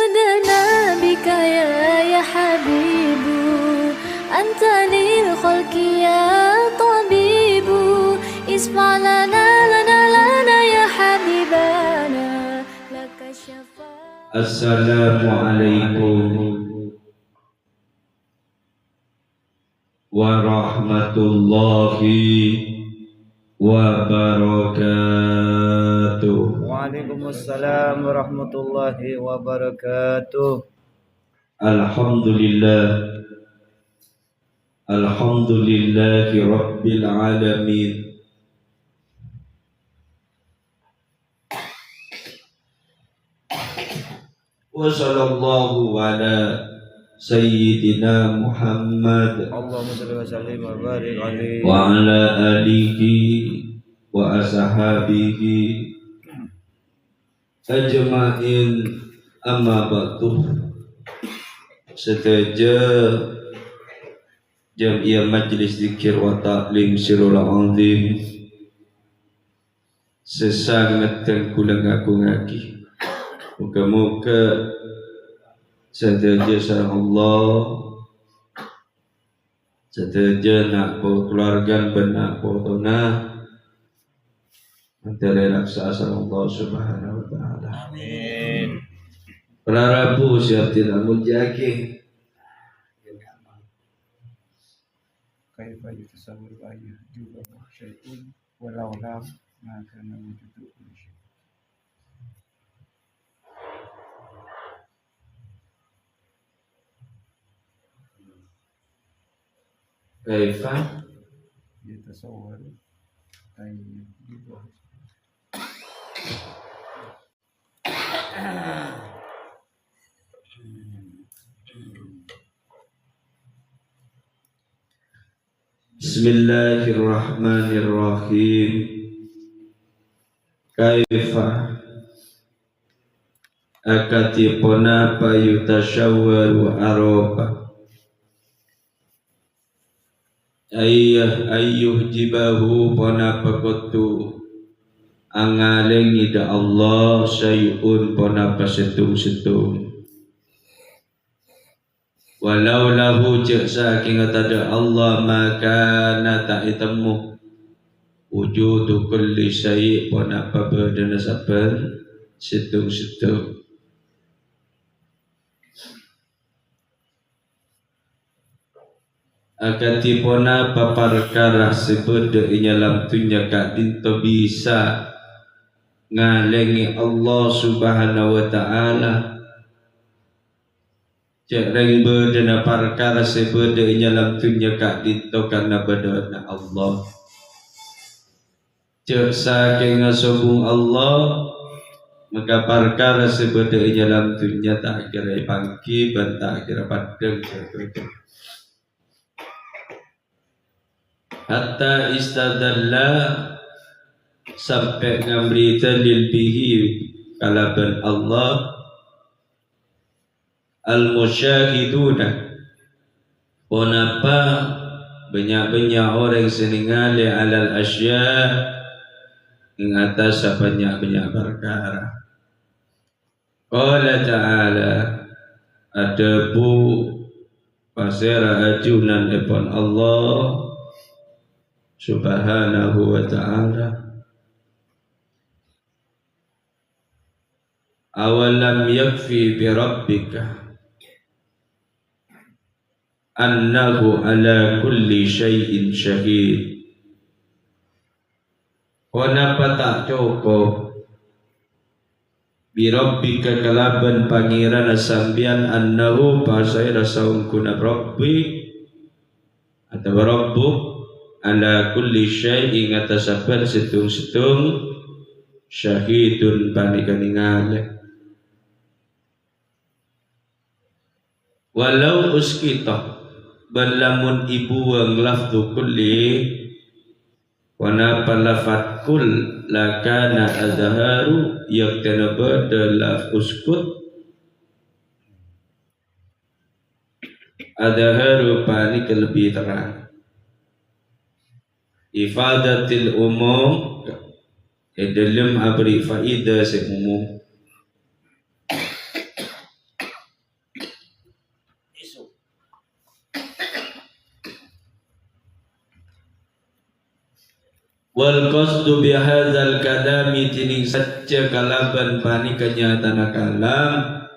عدنا بك يا حبيب أنت للخلق يا طبيب اسمع لنا يا حبيبنا لك الشفاعة. السلام عليكم ورحمة الله wabarakatuh. Waalaikumsalam warahmatullahi wabarakatuh. Alhamdulillahi rabbil alamin. Wa sallallahu ala Sayyidina Muhammad Allahumma shalli wa sallim wa barik alaihi wa ala alihi wa ashabihi ajma'in, amma ba'du. Sedaja Jamiah Majlis Zikir wa Ta'lim Sirul Azim sesangat tengkulang aku ngaki. Moga-moga sedaja sareng Allah, sedaja nak keluarga benak potona antara raksa sareng Allah Subhanahu wa taala. Amin. Prarabu siap tidak menjagi kaifa yatasawwaru ayah juga syai'un walau lam maka wujudu kulli syai'. kaifa yatasawwaru ayah juga Bismillahirrahmanirrahim. Kaifa akatipona payutashawwaru aroba ayyuh jibahu pona pakotu angaleng ida Allah syai'un pona pasetung-setung walau lahu cek saking tada Allah maka nata itemu wujudu kulli syai' pona pabadana saben setung-setung. Akatipona paparkara sebeda inyalam tunya kak dinto bisa ngalengi Allah Subhanahu wa ta'ala. Cek reng bedana parkara sebeda inyalam tunya kak dinto karena bedana Allah. Cek saking ngasobung Allah maka parkara sebeda inyalam tunya tak kira pangki dan tak kira padeng. Hatta istadalla sampai ngambri dalil bihi kalaban Allah al-musyahiduna onapa banyak-banyak orang seningale alal asya ing atas banyak-banyak perkara. Qala ta'ala adabu pasera ajunan epon Allah Subhanahu wa ta'ala. Awalam yakfi bi rabbika annahu ala kulli syai'in syahid. Kenapa tak cukup bi rabbika kalaban pangeran sambian annahu pasai rasaun kuna rabbi atau rabbuk ala kulli syai'in ngatasaban setung-setung syahidun panikaningal. Walau uskita balamun ibu wang lafdu kulli wana palafat kul lakana azharu yaktana badal uskut azharu panik lebih terang. Ifadatil umum dalam abri faidah seumum Wal qasdu bihadzal kalami tining saja kalaban pani kenyataan kalam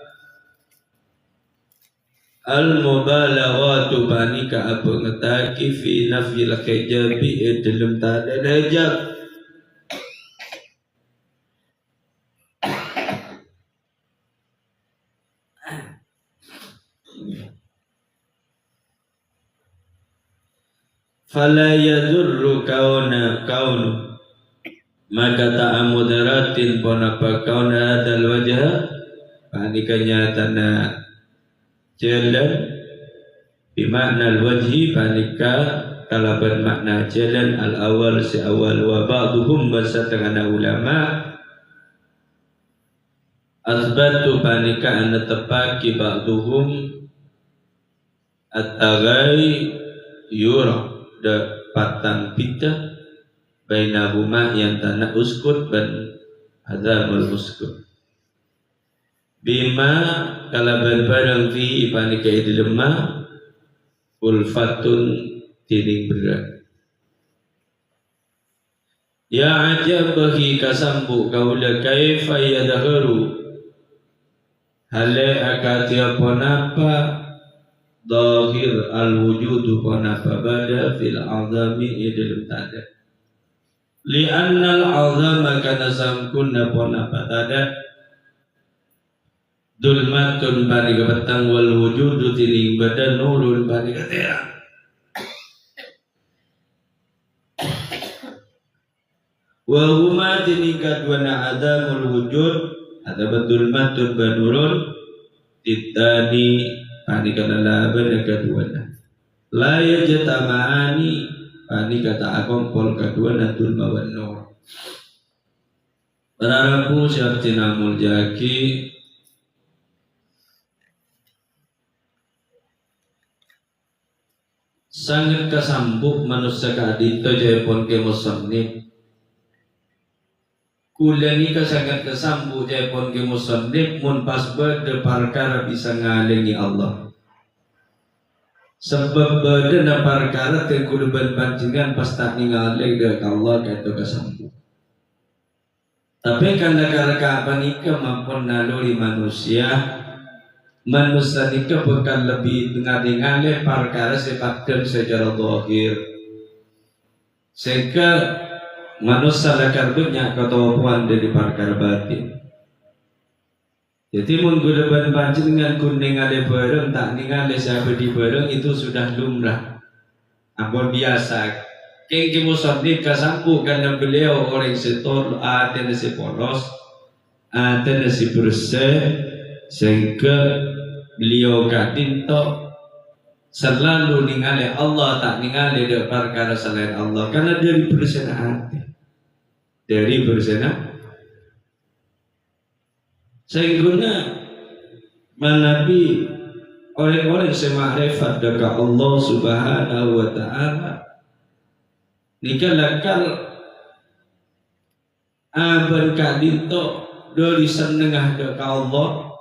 al mubalaghatu pani ka apa ngetaki fi nafil hijabi dalam tada hijab. Fala yadurru kaunu maka ta'amudaratin ponapa kauna hadal wajah panikanya tanah jalan bimakna wajhi panika kalaban makna jalan al awal si awal wa ba'duhum basatangana ulama asbatu panika anda tepaki ba'duhum at-tagai yura da patang pita bainahuma yang tanah uskut dan azamul uskut bima kalaban barang fi panika idlemah ulfatun tining berat ya ajabahi kasambu kaula kaifa yadharu hale akati aponapa Zahir al-wujudu ponapa bada fil azami idil tada li'anna al-azama kana samkunna ponapa tada dulmatun bani kebatang wal wujudu tining bada nurun bani keterang wa huma tining kadwana adamul wujud ada betul matun banurun titani pani kata laban yang kedua la yajtama'ani pani kata akompol kedua natul bawan nur Rarabu syartina muljaki sangat kesambuk manusia kadito jayapon ke musannif kulani kasangat kesambu jayapon ke musannif mun pas berde perkara bisa ngalengi Allah sebab berde na perkara teguluban pancingan pas tak ningaleng ke Allah kaitu kesambu tapi karena karena nikah maupun naluri manusia nikah bukan lebih dengar-dengar perkara sifatkan secara zahir sehingga manusia lakar banyak ketahuan dari perkara batin. Jadi menggunakan pancingan kuning ada bareng tak ningali siapa di bareng itu sudah lumrah. Apa biasa. Kengki musannif kasampu karena beliau orang setor ada nasi polos, ada nasi bersih, sehingga beliau kadinto selalu ningali Allah tak ningali dari perkara selain Allah karena dari bersih hati. Dari berzina sehingga menabi oleh-oleh semakrifat dekat Allah subhanahu wa ta'ala nikah lakal aban kadito dari senengah dekat Allah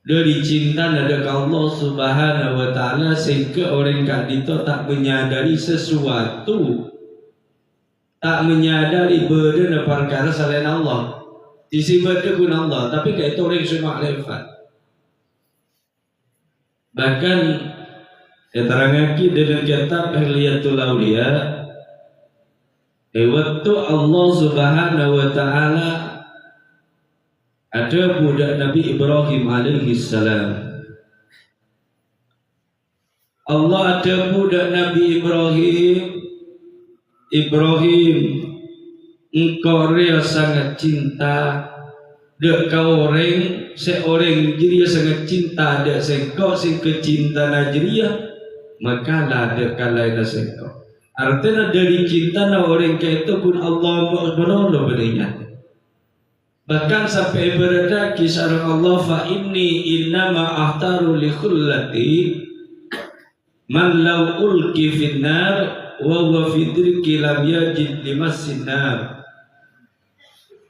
dari cinta dekat Allah subhanahu wa ta'ala sehingga orang kadito tak menyadari sesuatu tak menyadari badan perkara selain Allah disibat pun Allah tapi kayak itu orang semua makrifat bahkan terangaki dalam kitab Ihliyatul Auliya waktu Allah subhanahu wa ta'ala ada budak Nabi Ibrahim alaihi salam Allah ada budak Nabi Ibrahim engkau ria sangat cinta dek kau orang seorang jiria sangat cinta dek sengkau sing kecinta najriya maka lah dek kalai sengkau artinya dari cinta na orang ke itu pun Allah menolong berinya bahkan sampai berada kisah Allah fa inni innama ahtaru li khullati man law ulki finnar wa huwa fi dirki lam yajid limassin nar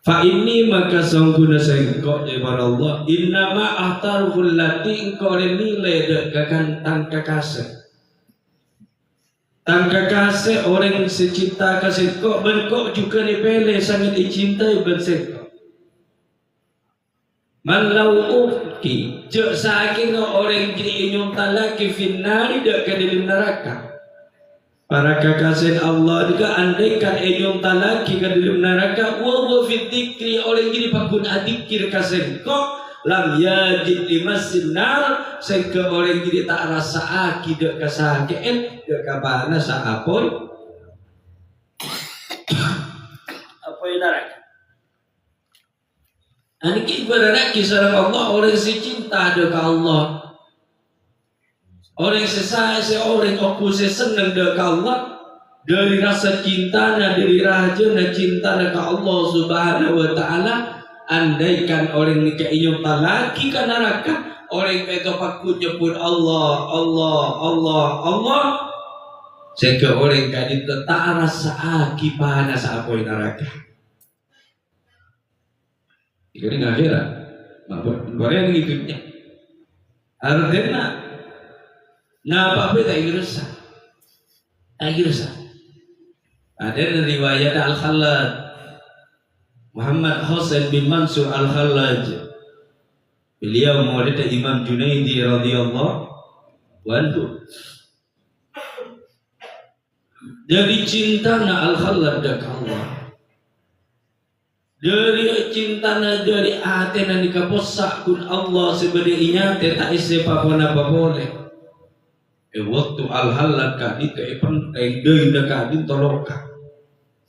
fa inni maka sangkuna sengkok jabar Allah innama ahtaruhul lati engkau nilai dekakan tangka kasar Tangka kasih orang secinta kasih kok bengkok juga dipele sangat dicintai berseko. Malau ukti cek saking orang jadi inyong talaki finnari dak ke dalam neraka. Para kekasih Allah juga andaikan inyong talaki ke dalam neraka wa fi dzikri orang jadi pakun adikir kasih kok lam yajid limasin nar sehingga orang jadi tak rasa akidah kesakian dak kabana saapoi apoi neraka. Anik ibarat kisah Allah orang si cinta dengan Allah, orang sesaya seorang aku senang dengan Allah dari rasa cinta dari raja cinta dengan Allah Subhanahu Wa Taala. Andaikan orang nikah inyong talaki ke neraka, orang mereka pakunya pun Allah, Allah, Allah, Allah. Sehingga orang kadit tak rasa akibana sa apoy neraka. Ini nggak kira, Korea yang ikutnya. Artinya, ngapa tak irusan? Tak irusan. Ada riwayat Al-Khallad, Muhammad Hasan bin Mansur Al-Khallaj. Beliau murid Imam Junaidi radhiyallahu anhu. Dari cinta Al-Khallad dengan Allah. Dari cinta dari hati dan dikaposak kun Allah sebenarnya tak isi apa-apa boleh. Waktu al-halal kadit ke penting dari nak kadit toloka.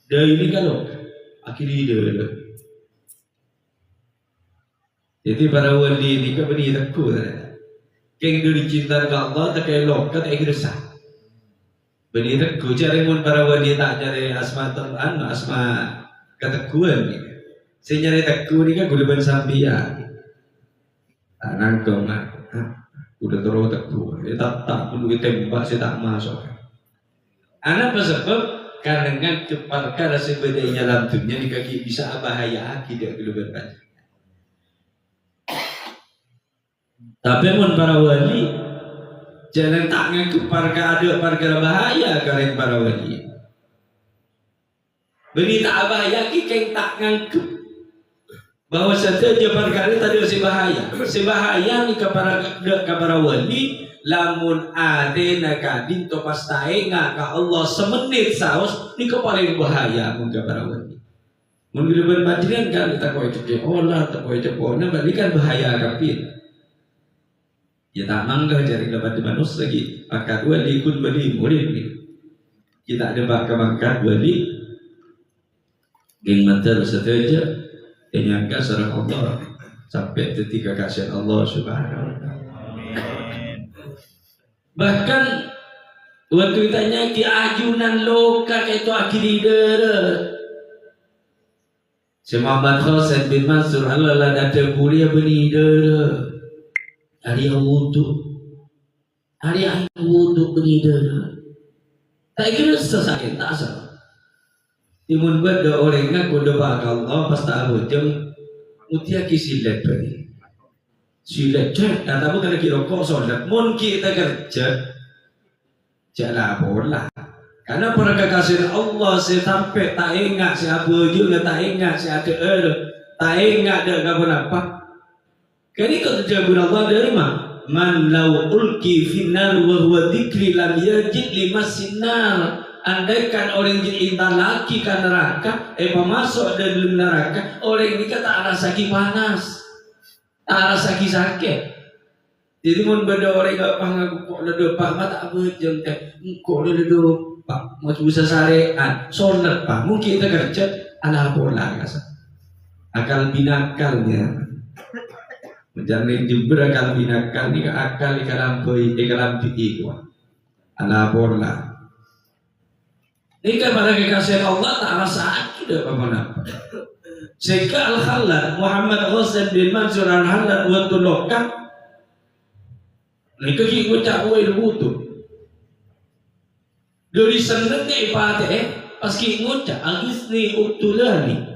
Dari ini kalau akhirnya dia. Jadi para wali ini kebeni takut. Keng dari cinta dengan Allah tak kaya loka tak ikhlas. Beni takut cari mun para wali tak cari asma Tuhan asma ketakuan ni. Saya nyari takut ni kan gulaban sambian. Tak nangkong lah. Udah terus takut. Dia tak perlu ditembak, saya tak masuk. Anak sebab karena perkara sebenarnya dalam dunia ni kaki bisa bahaya akidah gulaban banyak. Tapi mun para wali jangan tak ngaku perkara bahaya karena para wali. Beni tak bahaya kikeng tak ngaku. Bahwa saja perkara tadi si bahaya ni kepada wali lamun ade nakadin to pastai ngaka Allah semenit saus ni paling bahaya mun kepada wali. Mun giliban bajingan kan kita koi cek olah tak koi cek ona balik kan bahaya kapin. Ya tak mangga jari dapat manus lagi akad wali kun wali murid ni. Kita ada bak kemangkat wali geng mantar saja yang kasar Allah sampai ketika kasih Allah Subhanahu Wa Taala. Bahkan waktu ditanya ki ajunan loka itu akhirnya Muhammad Hasan bin Mansur Allah ada kuliah benidera hari wudu benidera tak kira sesakit tak asal. Timun benda orang ngaku doa Allah pas tak abujeng mutia kisilet beri silet cek dan tahu kena kira kok solat mun kita kerja jalan bola karena para kekasih Allah sampai tak ingat si abujeng tak ingat si ada tak ingat ada apa kini kau terjadi Allah dari mana man law ulki finnar wa huwa dzikri lam yajid limasinnar. Andaikan orang jadi intan lagi ke neraka, masuk dalam neraka, orang ini tak rasa panas, tak rasa sakit. Jadi mun benda orang gak pangaku kok ledo pak mata abujeng teh, kok ledo pak mau bisa syariat, solat pak, mungkin kita kerja anak bola kasa, akal binakalnya, menjalin juga akal binakal ni akal ikalam ikwa, anak bola. Ini kan pada kekasih Allah tak rasa akidah apa-apa. Sehingga Al-Khallad Muhammad Hasan bin Mansur Al-Khallad waktu lokak ini kaki ucap wail wudu dari senengnya ibadah pas ki ngucap agisni uktulani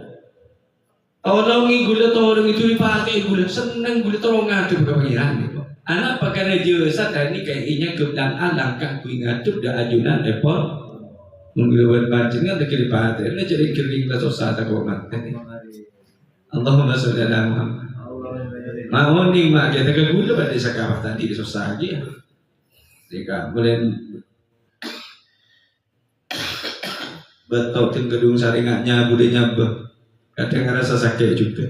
tolongi gula tolong itu dipakai gula seneng gula tolong ngadu ke pengiran Anak pakai je sadar ni kayaknya kebetulan alang kak kui ngatup dah ajunan epon menggeluan bancing ada kiri pantai ni jadi kering lah susah tak kau mati. Allahumma sholli ala Muhammad. Mau ni mak kita ke gula pada sekarang tadi susah lagi. Jika boleh betul gedung saringannya budenya kadang rasa sakit juga.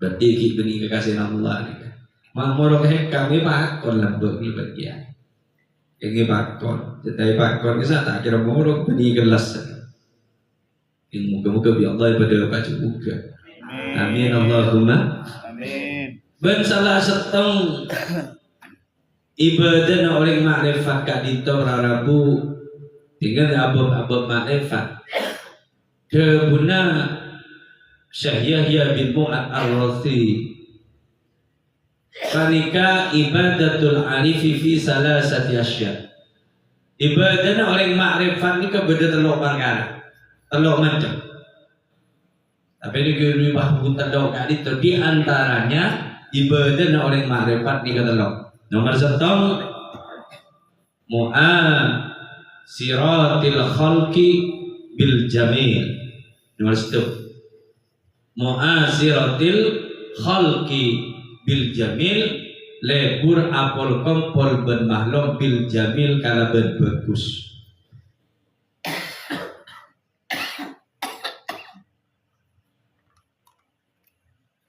Berarti kita beri kekasihan Allah ni. Mamorok kami pakon lembek ni bagian. Ini pakon, jadi pakon kita tak kira morok beri gelas. Ini muka-muka biar Allah pada baca muka. Amin Allahumma. Amin. Ben salah seteng ibadah orang makrifat kat dito rarabu tinggal abab makrifat. Kebuna Syekh Yahya bin Mu'ad Ar-Razi Fanika ibadatul arifi fi salasati asya. Ibadahnya orang makrifat ni kebeda telok perkara, telok macam. Tapi ni kita bahas telok kat itu di antaranya ibadahnya orang makrifat ni ketelok. Nomor satu mu'asiratil khalqi bil jamil. Nomor satu mu'asiratil khalqi bil jamil lebur apol kompol ben makhluk bil jamil kala ben bagus.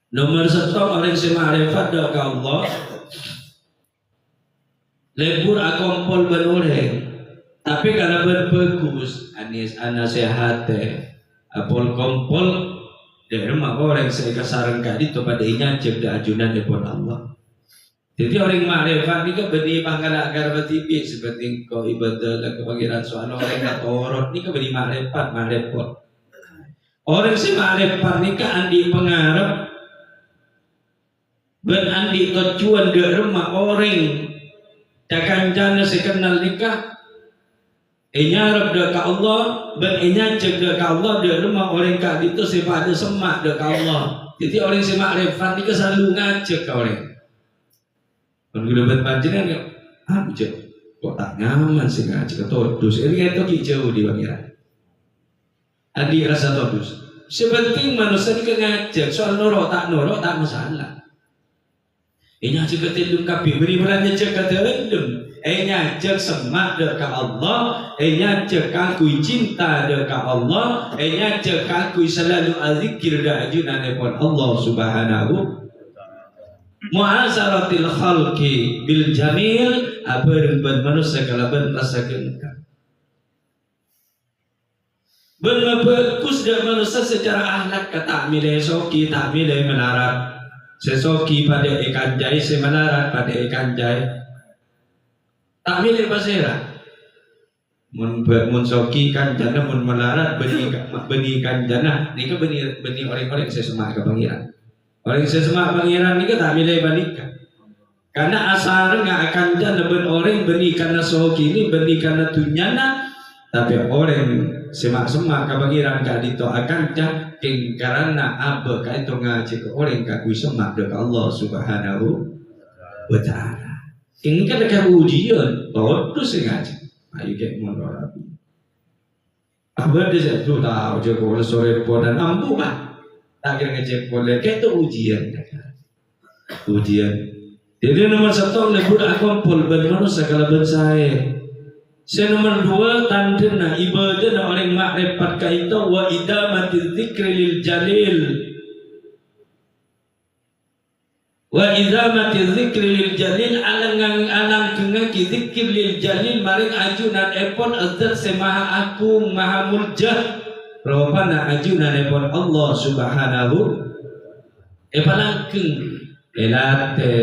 Nomor satu orang semarifat doa ke Allah lebur akompol ben orang tapi kala ben bagus anis anasehate apol kompol dari rumah orang saya kesaran kali itu pada inya cek ajunan daripada Allah. Jadi orang makrifat ni kan beri pangkala agar bertipi seperti kau ibadah dan kepangiran soal orang yang torot ni kan beri makrifat. Orang si makrifat ni kan andi pengarap ben andi tujuan di rumah orang takkan jana sekenal nikah. Inya Arab dah ke Allah, ben inya cek dah ke Allah dia rumah orang kat itu sifat dia semak dah ke Allah. Jadi orang semak refat ni ke selalu ngajak ke orang. Kalau dapat panjenengan ni, cek kok tak nyaman sih ngajak todus. Ini itu kicau di pangeran. Adi rasa todus. Sepenting manusia ni ke ngajak soal norok tak masalah. Inya cek ketelung kapi beri belanja cek ketelung. Ngajak semak dekat Allah, ngajak aku cinta dekat Allah, ngajak aku selalu azikir dan ajunan daripada Allah Subhanahu mu'asaratil khalqi bil jamil apa yang manusia kalau merasakan benar bagus dan manusia secara akhlak kata milih soki tak milih melarat sesoki pada ikan jai semelarat pada ikan jai tak milih pasirah mun soki kan jana mun melarat benih kan jana ni ke benih orang-orang saya semak ke pangeran orang saya semak pangeran ni ke tak milih balikan karena asal nggak akan jana ben orang benih karena soki ni benih karena tunyana tapi orang semak-semak ke pangeran gak dito akan jah karena apa ka itu ngaji ke orang ka kui semak dekat Allah Subhanahu wa ta'ala. Ini kan dekat ujian, bodoh sengaja. Ayo kayak mondor api. Apa dia saya tu tahu je kalau sore dan ampu bah. Tak kira ngecek boleh. Kayak itu ujian. Ujian. Jadi nomor satu lebur akompol bagaimana segala bersaya. Nomor dua tandena ibadah na orang makrifat kaitu wa idamati dzikri lil jalil. Wa idamati dzikri lil jalil alang kengaki dzikir lil jalil maring ajunan epon azat semaha aku maha muljah ropana ajunan epon Allah Subhanahu palangkeng elate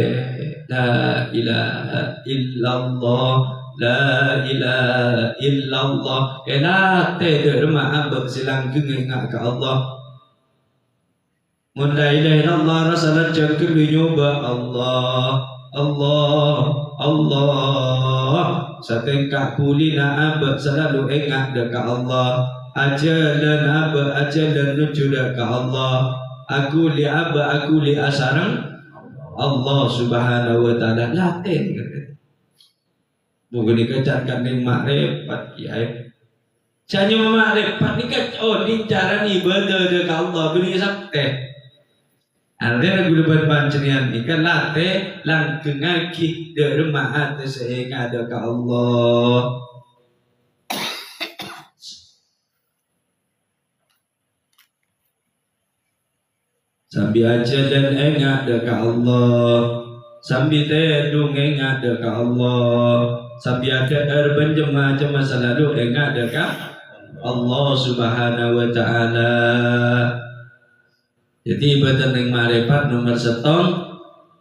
la ilaha illallah la ilaha illallah elate derma abak silangkeng ingat ke Allah mun la ilaha illallah rasalat jangkeng nyoba Allah Allah Allah satengkak kulina abak selalu ingat dekat Allah ajalan abak ajalan nuju dekat Allah aku li abak aku li asarang Allah Subhanahu wa taala latih kata. Bukan dikejarkan dengan makrifat kiai. Hanya makrifat ni kan ni cara ni ibadah ke Allah beri sakte. Artinya gula berpancenian ni kan latih langkung ngaki de rumah sehingga ada ke Allah. Sambil aja dan ingat dekat Allah, sambil tedung ingat dekat Allah, sambil ada berjemaah-jemaah selalu ingat dekat Allah Subhanahu wa taala. Jadi ibadah yang marifat nomor 1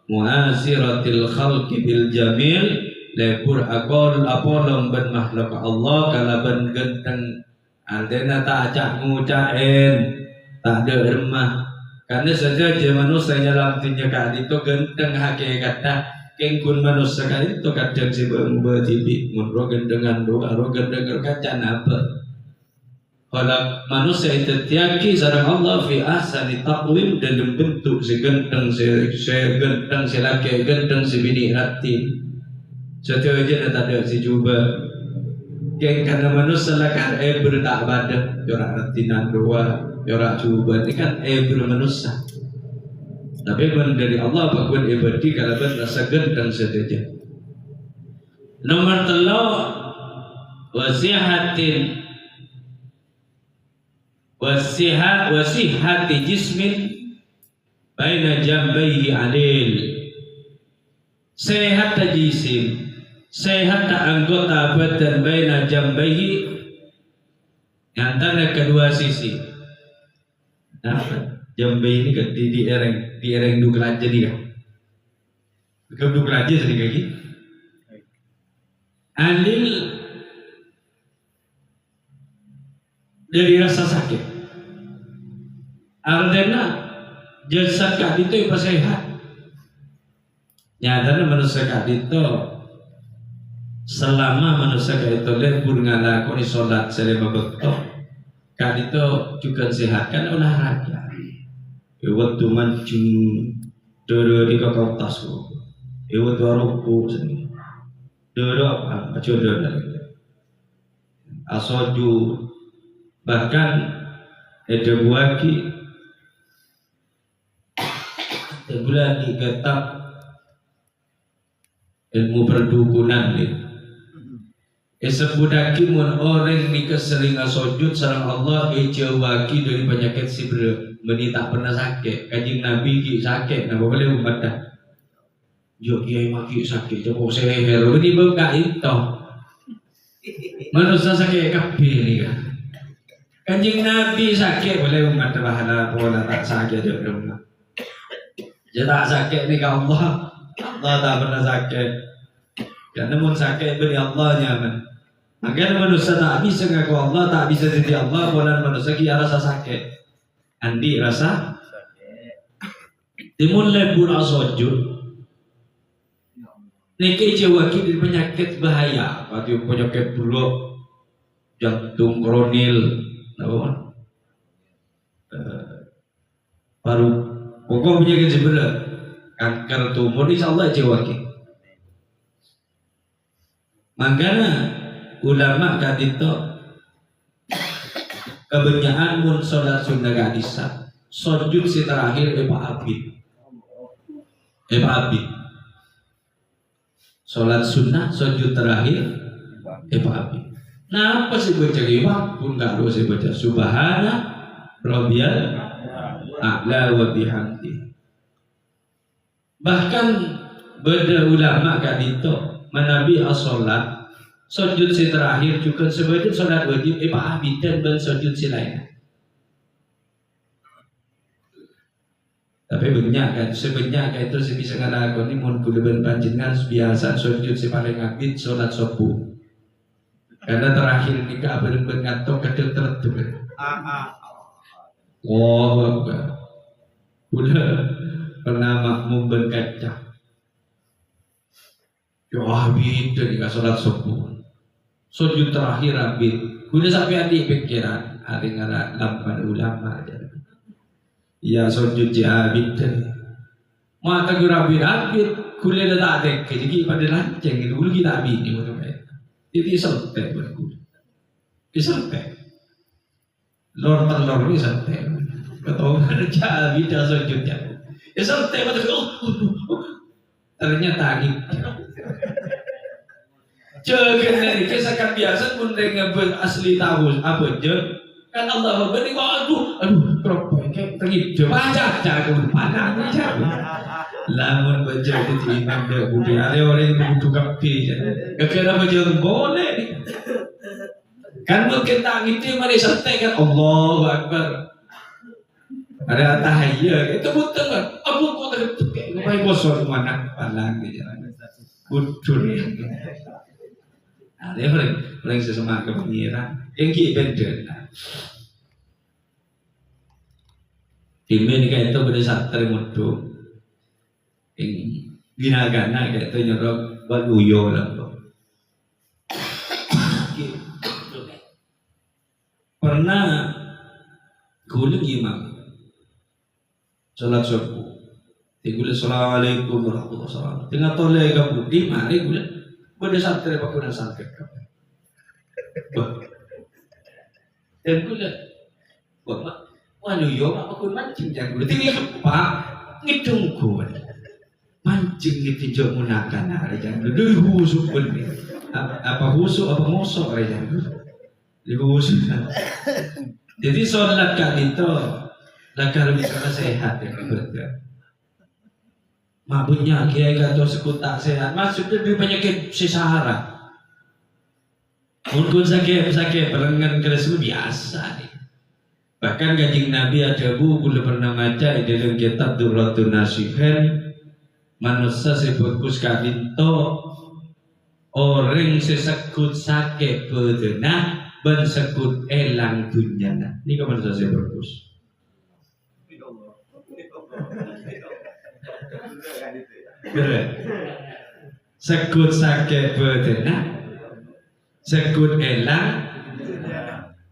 muasiratil khalqi bil jamil lepur akol apolong ben makhluk Allah kala ben genteng artinya tak acak ngucain tak ada remah. Karena saja manusia dalam dunia kali itu genteng hakikatnya kengkun manusia kali itu kadang si bertibi menrogen dengan doa rogen dengan kaca apa kalau manusia itu tiaki sarang Allah fi ahsani taqwim dalam bentuk si genteng si laki genteng si bini hati satu aja tak ada si juba keng karena manusia lah berdak badan orang retinan doa orang coba ini kan belum manusia. Tapi dari Allah bakun ibadi kalau rasa gendang saja. Nomor 3 wasihati jismin baina jambaihi alil. Sehat jisim, sehat anggota badan baina jambaihi antara kedua sisi. Nah, jambe ini kan di ereng dukelaja dia. Bukan dukelaja sering kaki. Alil dari rasa sakit. Artinya jasad kak itu apa sehat. Nyatanya manusia kak itu selama manusia kak itu lebur ngalakoni sholat selama betul. Kan itu juga sehat kan olahraga. Waktu mancing doro di kakak tas ko. Waktu ruku sini. Doro apa? Coba doro. Asoju bahkan ada buaki. Sebulan di kitab ilmu perdukunan ni. Sebudaki mun orang ni keseringan sujud sareng Allah jauhaki dari penyakit sibra meni tak pernah sakit kanjeng Nabi ki sakit napa boleh umat dah yo kiai maki sakit jauh seher meni bengkak itu manusia sakit kabeh ni kan kanjeng Nabi sakit boleh umat bahala pola tak sakit jauh rumah dia tak sakit ni ka Allah tak pernah sakit karena mun sakit beri Allah nyaman. Agar manusia tak bisa ngaku Allah, tak bisa jadi Allah, bukan manusia kia rasa sakit. Andi rasa timun lebur asojud. Niki jawaki dari penyakit bahaya, pati penyakit buruk, jantung kronis, apa? Paru, pokok penyakit sebelah, kanker tumor, insyaallah jawaki. Makanya ulama kadito kebenyaan mun sholat sunnah gadisa sujud si terakhir Pak Abid sholat sunnah sujud terakhir Pak Abid. Nah apa sih baca iwak pun gak harus baca subhana rabbiyal a'la wa bihamdi. Bahkan beda ulama kadito menabi as-sholat sujud si terakhir juga sebagai sholat wajib Pak Abid dan sujud si lainnya. Tapi banyak kan sebanyak itu saya bisa ngalakan ini mohon kuliban panjenengan biasa sujud si paling abid sholat subuh. Karena terakhir nikah bener-bener ngantuk kedel tertutup. Oh, udah pernah makmum berkaca. Yo abid dari sholat subuh. Sujud terakhir abid. Udah sampai adik pikiran hari ngara lampan ulama aja. Ya sujud abid Mata gue rapi-rapi, kuliah dah tak ada, jadi pada lanceng itu dulu kita habis ni motor kayak. Jadi sampai berkuliah, sampai. Lor telur ni sampai. Kau kerja kita sejujurnya. Sampai betul. Ternyata gitu. Jangan dari kisahkan biasa pun dengan asli tahu apa je. Kan Allah beri aduh keropok kayak tergitu baca jago panang jago. Lamun baca itu imam dia budi ada orang yang butuh kapi. Kekira baca boleh. Kan mungkin tak gitu mari santai kan Allahu Akbar. Ada tahiyya itu betul kan? Abu kau terketuk kayak bosor mana panang dia. Budur. Nah, dia paling sesemak kepengiran yang beda. Timen kayak itu pada saat termutu, ini binagana kayak itu nyorok baluyo lah. Pernah kulit imam salat subuh, tinggal assalamualaikum warahmatullahi wabarakatuh. Tengah toleh kamu di mari kulit pada saat terpakunan sampai kamu. Dan kulit, waduh yo aku mancing jangan kulit ini apa ngidung kulit mancing itu jauh munakan ada jangan dulu husuk pun apa husuk apa mosok ada jangan dihusuk. Jadi sholat kali itu lakar bisa sehat ya betul. Mabuknya kiai kata sekutak sehat maksudnya dia penyakit sesahara. Mungkin sakit perengan keras biasa nih. Bahkan Kanjeng Nabi ada buku pernah baca dalam kitab Durratun Nasihin manusia sebutkus kadinto orang sesekut sakit bedena ben sekut elang dunyana. Ini kapan saya berkus? Sekut sakit bedena sekut elang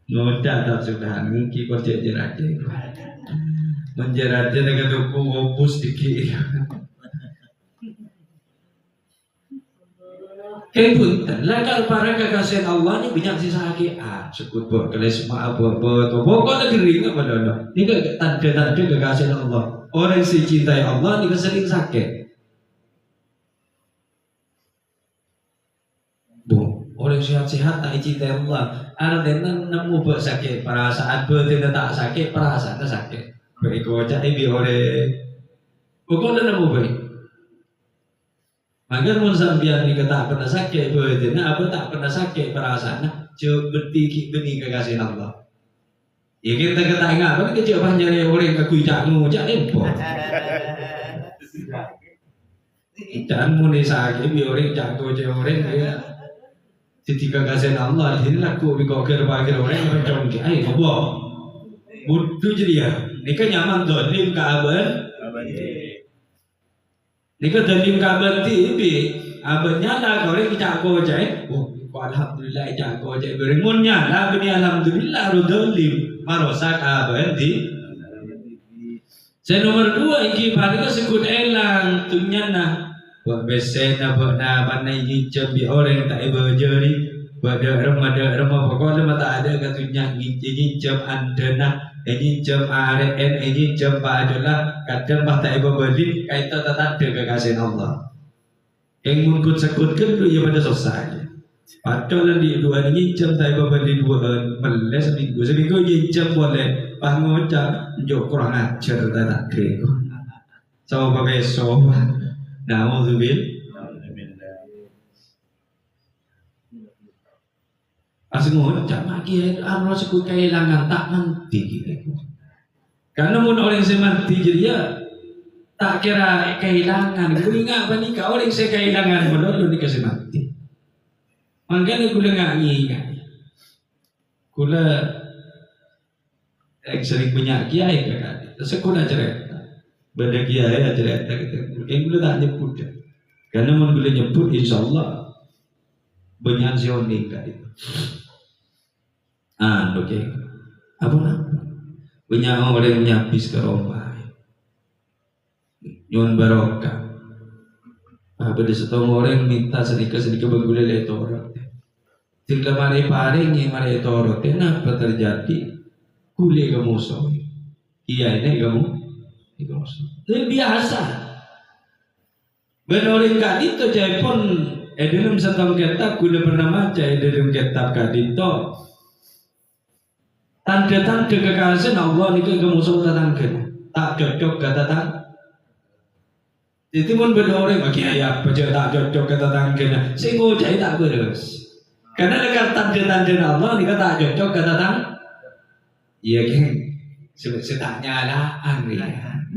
ngoda tak sudah mungkin kau jerat je menjerat je dengan tuku ngopus dikit punten lah kalau para kekasih Allah ni banyak sisa lagi sekut buat kelesma buat pokoknya gering apa dah ni tanda kekasih Allah orang yang cintai Allah ni sering sakit. Orang sehat-sehat tak cinta Allah. Artinya nemu bersakit perasaan bertindak tak sakit perasaan tak sakit. Baik kau cak ibi oleh. Pokoknya nemu baik. Maka mun sambian ni tak pernah sakit bertindak apa tak pernah sakit perasaan. Coba bertiki benih kekasih Allah. Ya kita ingat apa kecil panjang orang kakui cak cak empo. Jangan muni sakit bi orang cak orang dia. Ketika kasih Allah, ini laku bikau kerja orang yang congki, ay kabo, butuh jadi ya. Nika nyaman tuh, lim kabar, nika dalim kabar tibi, abadnya lah orang kita kojai, alhamdulillah kita kojai berimunnya lah, bini alhamdulillah rudalim, marosak kabar di. Saya nomor 2 iki paling sekut elang tunyana. Buat besena buat nama naik jambi orang tak berjari pada remah pokoknya mata ada katanya ngincam andana ngincam arek ngincam adalah kadang mata ibu beli kaitan tak ada kekasih Allah yang mungkin sekutkan tu ia pada selesai padahal di dua ngincam tak ibu beli 2 meles seminggu ngincam boleh pangoca jauh kurang ajar tak ada so besok Na'udzubil Asngun cak maki amro sekut kehilangan tak mati gitu. Karena mun orang yang mati jadi ya tak kira kehilangan. Gue ingat apa nih orang yang kehilangan bodoh ni kasih mati. Makanya gue ingat. Gue sering punya kiai kan. Sekolah cerita. Benda kiai cerita kita. Mungkin gue tak nyebut ya. Karena mun gue nyebut insyaallah banyak sioning kan itu. Oke. Apa nak? Banyak orang yang nyapis ke rumah. nyuwun barokah. Pada setong orang minta sedikit bergula le torot. Tinggal mari paring yang mari torot. Kenapa terjadi? Gule kamu so. Iya ini kamu. Itu biasa. Benoring kadito jai pun dalam setong kitab gula pernah maca dalam kitab kadito. Tanda-tanda kekasih Allah ni kamu so tatangkan. Tak cocok kata tang. Itu pun berdoreng bagi ayah baca tak cocok kata tangkena. Saya ngocai tak beres. Karena dekat tanda-tanda Allah ni tak cocok kata tang. Iya kan? Saya tak nyalaan ni.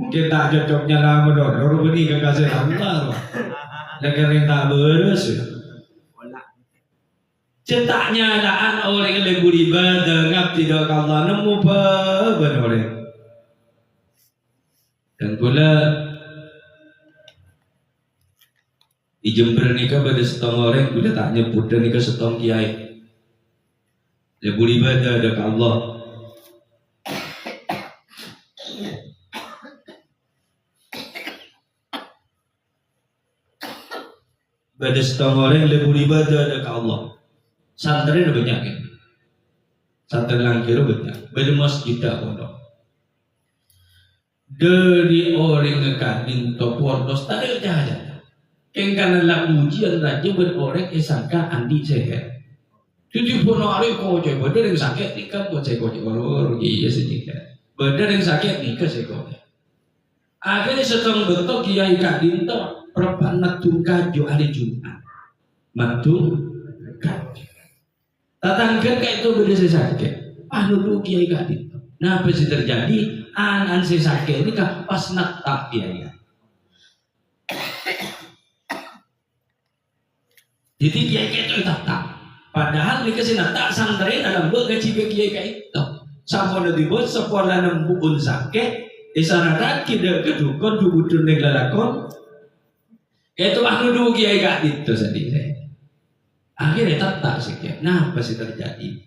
Mungkin tak cocoknya lama dong. Orang beri kekasih Allah. Dekat yang tak beres. Cetak nyalaan orang yang lebih beribadah ngap tidak Allah nemu apa berdoreng. Dan pula di Jember nikah pada setong orang udah tak nyebut dan nikah setong kiai. Dia beribadah ada ke Allah. Pada setong orang dia beribadah ada ke Allah. Santri ada banyak kan. Santri langkir banyak. Pada masjid tak pondok. Dari orang ngekatin topordos tak ada jahat. Karena lah ujian raja berorek sangka andi sehat. Jadi pun hari kau cek bener yang sakit ni kan kau cek kau cek orang iya sedikit. Bener yang sakit ni kan cek kau. Akhirnya setong betul kiai kadin tu perpan matung kajo hari Jumat. Matung kajo. Tatangkan kayak itu bener saya sakit. Dulu kiai kadin tu. Nah apa sih terjadi? An saya sakit ni kan pas nak tak kiai. Jadi kiai itu tak. Padahal ni kasi tak santri dalam bergaji kiai itu. Sampai nanti buat sekolah nembukun sakit. Isararat kita kedukun dubudun yang lalakon. Itu dulu kiai itu sendiri. Akhirnya tak sikit. Nah apa sih terjadi?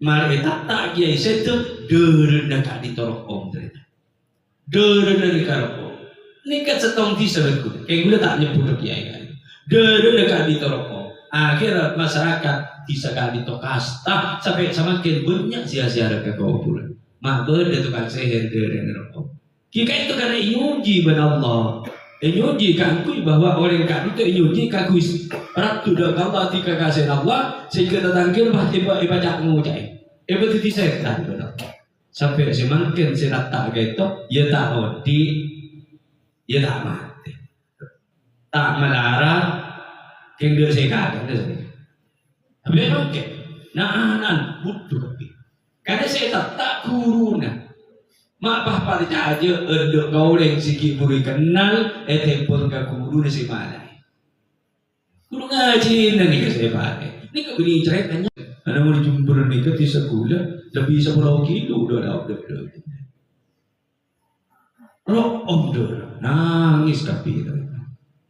Mari tak kiai itu deren dekat ditorok om ternyata. Deren dekat om. Ini kan setong di selekut. Kayak gue tak nyebut kiai kan. Deren dekat ditorok. Akhirnya masyarakat bisa kali to kasta sampai semakin banyak sia-sia ke kuburan. Mak berde tukang seher dari rokok. Kita itu karena iuji benar Allah. Iuji kangkui bahwa orang kami itu iuji kangkui ratu dan Allah tika kasih Allah sehingga tetangkir tiba ibadah mengucai. Ibadah itu setan benar. Sampai semakin senat tak gitu, ya tak mati, ya tak mati, tak melarang. Kengga saya kata saya. Tapi memang ke, naanan butuh tapi. Karena saya tak kuruna. Mak pada aja ada gauleng sikit buri kenal, tempon ke guru nasi malai. Guru ngaji nanti ke saya pakai. Ini kebini ceritanya. Ada mau dijumpa nikah di sekolah lebih 10 kilo udah. Roh om dah nangis tapi.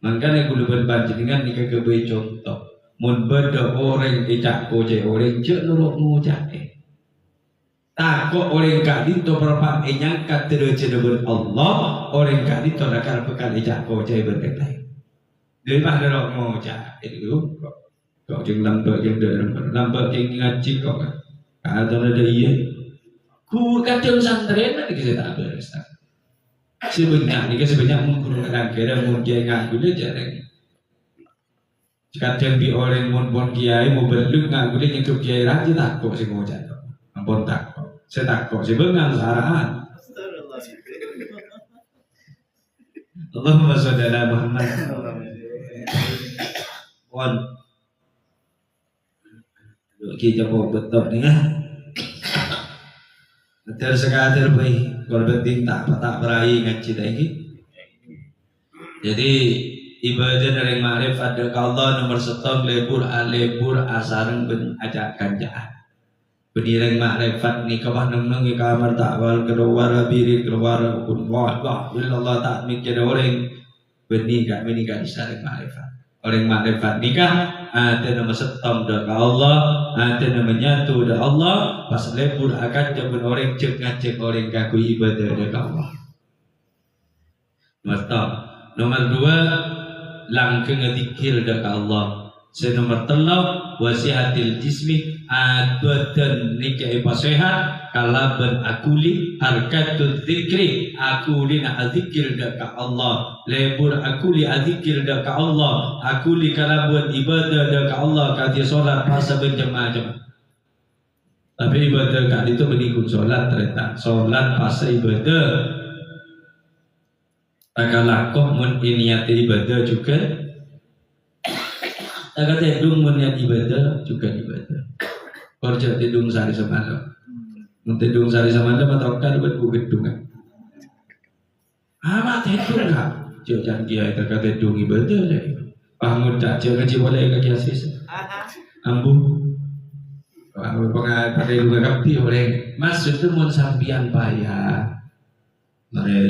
Makanya gula berbanding dengan nikah kebaik contoh. Mun beda orang ejak koje orang cek nurut mujak takut orang kali tu berapa enyangkat terjadi Allah orang kali tu nakal pekan ejak koje berkaitan. Dari mana nurut mujak itu kau jeng lambat jeng ngaji kau kan. Atau ada iya. Ku kacau santren nanti kita tak beres. Sebenarnya menggunakan kira mungkin ngaku dia jarang. Kadang di orang mon kiai mau berluk ngaku dia nyekuk kiai raja takut sih mau jatuh. Ampun takut. Saya takut sih bengang sarahan. Allahumma sholli ala Muhammad. Wan. Kita mau betul ni kan. Sekadar baik, kalau penting tak berahi ngaji lagi. Jadi ibadah dari ma'rifat ada Allah nomor setong lebur asareng ben ajakan jahat. Berdiri ma'rifat ni kawah neng kamar takwal keluar birik keluar pun wah Allah tak mikir orang benikah di sana ma'rifat. Orang ma'rifat nikah ada nama setong dari Allah, ada nama nyatu dari Allah. Pas lebur akan jaman orang cek ngacek orang kaku ibadah dari Allah. Mantap. Nomor 2 langkeng zikir dak Allah. Nomor 3 wasihatil jismi abadan nikai pasehat kalaban akuli harkatul zikri akuli na azikir dak Allah lebur akuli azikir dak Allah akuli kalaban ibadah dak Allah kati solat masa berjamaah. Tapi ibadah kat itu menikun solat ternyata solat pas ibadah takalakoh mun niat ibadah juga tak tedung mun niat ibadah juga ibadah kerja tedung sehari semalam mun tedung sehari semalam atau kan buat gedung kan amat tedung kan jangan kiai tak tedung ibadah deh paham tak jangan ngaji boleh kaki asis ambu pada juga kapi oleh maksud itu mun sampian payah mare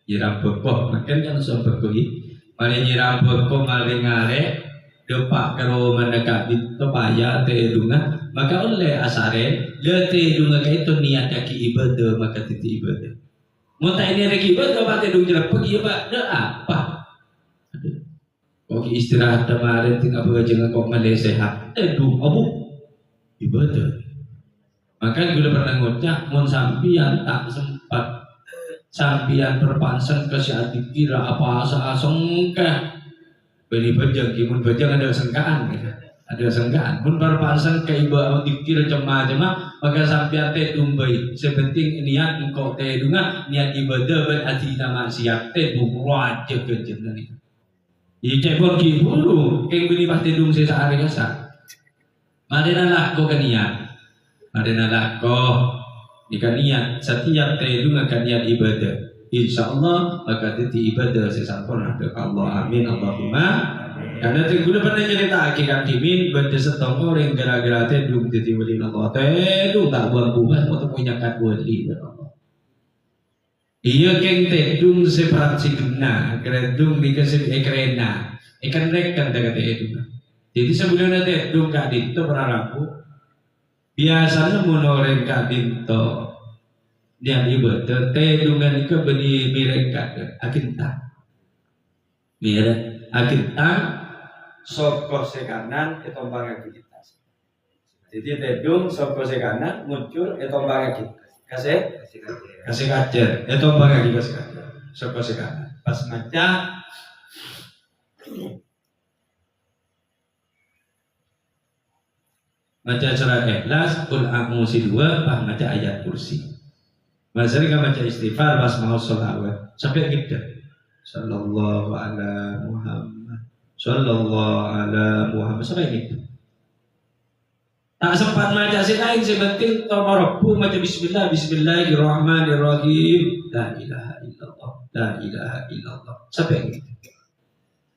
nyiram bekoh makan yang sampai pergi mari nyiram bekoh mari ngare depak karo mendekat di tepaya tedungan maka oleh asare le tedungan itu niat kaki ibadah maka titi ibadah mau tak ini lagi ibadah apa tedung jelas pergi apa kok istirahat kemarin tinggal berjalan kok malah sehat tedung abu ibadah maka gula pernah ngucap mun sampian tak sempat sampian berpansang ke saat dikira apa asa sengkah beli bajang kimun bajang ada sengkaan mun berpansang ke ibadah dikira jemaah maka sampian teh dumbai sepenting niat engkau teh dunga niat ibadah berarti nama siap teh buat aja ke jeneng itu iya cepon kiburu yang beli pasti dung sisa hari kasa madena lako ke niat madena lako jika niat setiap tedung akan niat ibadah insyaallah maka titi ibadah sesampurna ke Allah amin Allahumma karena tenggulah pernah cerita hakikat kimin baca setong orang gara-gara tedung titi wali Allah tedung tak buang buah mau punya kat wali Allah iya keng tedung separat siguna keredung dikasih ekrena ikan rekan dekat tedung jadi sebelumnya tedung kak itu berarabu biasanya monoren kak dinto dia ibadah tedungan itu beni mirengkat akinta mireng akinta soko sekanan itu bangga kita jadi tedung soko sekanan muncul itu bangga kita kasih kacer itu bangga kita soko sekanan pas maca surah Ikhlas Qul a'udzu 2 pas baca ayat kursi masih kan baca istighfar pas mau sholawat sampai gitu sallallahu ala Muhammad sampai gitu tak sempat baca si lain sebenting tamarabbu baca bismillahirrahmanirrahim la ilaha illallah sampai gitu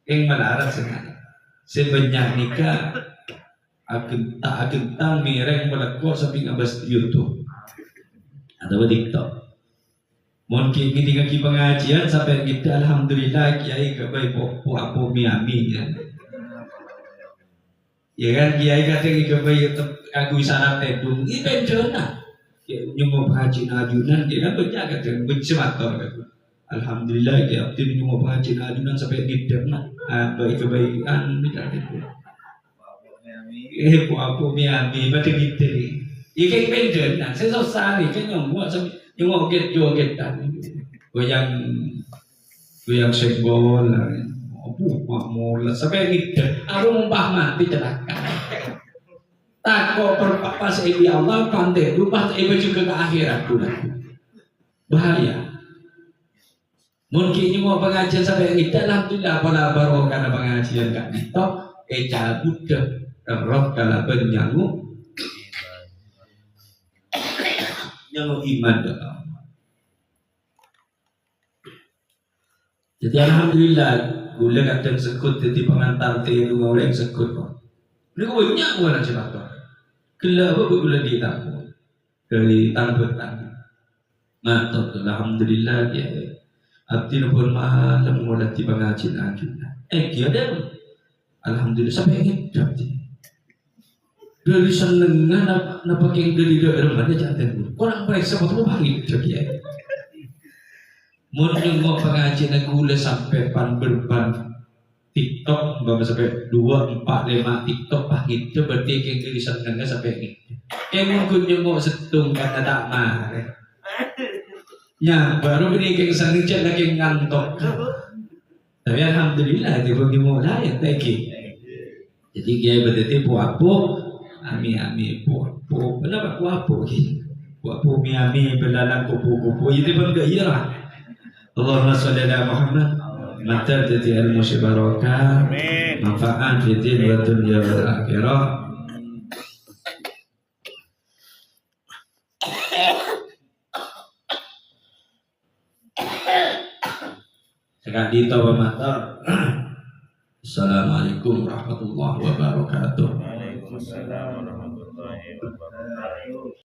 yang melarang sebenarnya nikah agentang mireng melekor sampai ngabas YouTube atau TikTok. Mungkin ketika kita pengajian sampai kita alhamdulillah kiai kebaik popo apo miami ya. Ya kan kiai kata kebaik aku syarat tedung ini bencana. Nyumo pengajian ajunan dia kan banyak kata bencemator kata. Alhamdulillah kiai abdi nyumo pengajian ajunan sampai kita baik kebaikan ni kata. Popo miami macam gitu ni. Ikan pengen, nah saya susah nih, kan nyomot joget dan goyang senggol, makmur, sampai gitu. Aku mumpah mati celaka. Takut berpapas ini Allah pandai, lupa ibu juga ke akhirat pula. Bahaya. Mungkin mau pengajian sampai gitu, alhamdulillah pada baru karena pengajian kan itu, cabut ke roh kalau bernyanyi. Yang iman dalam. Jadi alhamdulillah gula kadang sekut jadi pengantar telu orang sekut kok. Ini kok banyak gua nak cerita. Gula apa gula di tamu dari tanbetan. Matot alhamdulillah ya. Abdi pun malam mulai di pengajian ajunan. Dia ada alhamdulillah sampai ngidap. Dari senengan napa keng dari daerah mana jantan kurang periksa betul pagi dia Mun nengok pengajian gula sampai pan berban TikTok bapak sampai 2, 4, 5 TikTok pahit coba berarti kayak tulisan kan sampai ini. Kayak mungkin nengok setung karena tak marah. Ya baru ini kayak sering cek lagi ngantok. Tapi alhamdulillah dia bagi mulai lagi. Jadi dia berarti puapo, ami puapo. Kenapa puapo? Puapo ami belalang kupu-kupu. Itu pun gairah. Allahumma sholli ala Muhammad. Mata jadi ilmu barakah. Manfaat fi din wa dunya wal akhirah. Sekali tawa mata. Assalamualaikum warahmatullahi wabarakatuh. Waalaikumsalam warahmatullahi wabarakatuh.